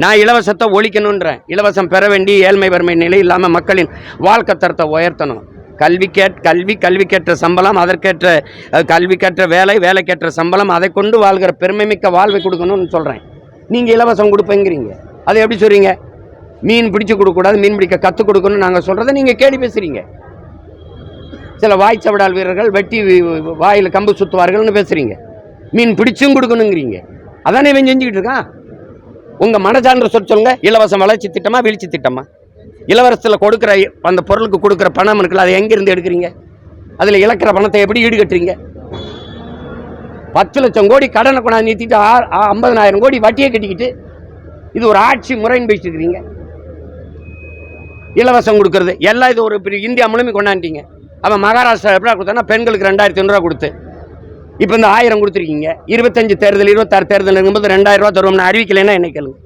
நான் இலவசத்தை ஒழிக்கணுன்றேன். இலவசம் பெற வேண்டி ஏழ்மை வறுமை நிலை இல்லாமல் மக்களின் வாழ்க்கை தரத்தை உயர்த்தணும். கல்விக்கேற்ற சம்பளம், அதற்கேற்ற கல்விக்கேற்ற வேலைக்கேற்ற சம்பளம், அதை கொண்டு வாழ்கிற பெருமைமிக்க வாழ்வை கொடுக்கணும்னு சொல்கிறேன். நீங்கள் இலவசம் கொடுப்பேங்கிறீங்க. அதை எப்படி சொல்கிறீங்க? மீன் பிடிச்சி கொடுக்கக்கூடாது, மீன் பிடிக்க கற்றுக் கொடுக்கணும்னு நாங்கள் சொல்கிறத நீங்கள் கேள்வி பேசுகிறீங்க. சில வாய்ச்சவடால் வீரர்கள் வெட்டி வாயில் கம்பு சுற்றுவார்கள்னு பேசுகிறீங்க. மீன் பிடிச்சும் கொடுக்கணுங்கிறீங்க. அதானே இவன் செஞ்சுக்கிட்டு இருக்கான். உங்கள் மனசான்ற சொல்லுங்க. இலவசம் வளர்ச்சி திட்டமா வீழ்ச்சி திட்டமா? இலவசத்தில் கொடுக்குற அந்த பொருளுக்கு கொடுக்குற பணம் இருக்குல்ல, அதை எங்கேருந்து எடுக்கிறீங்க? அதில் இழக்கிற பணத்தை எப்படி ஈடுகட்டுறீங்க? 10 லட்சம் கோடி கடனை கொண்டாந்து நிறுத்திட்டு 50,000 கோடி வட்டியை கட்டிக்கிட்டு இது ஒரு ஆட்சி முறைன்னு பேசிட்டு இருக்கிறீங்க. இலவசம் கொடுக்கறது எல்லாம் இது ஒரு இந்தியா முழுமை கொண்டாண்டிங்க. அவன் மகாராஷ்டிரா எப்படி கொடுத்தானா பெண்களுக்கு 2,500 ரூபா கொடுத்து இப்போ இந்த 1000 கொடுத்துருக்கீங்க. 25 தேர்தல் 26 தேர்தல் இருக்கும்போது 2000 ரூபா தருவோம்னு அறிவிக்கலைன்னா என்ன கேளுங்க.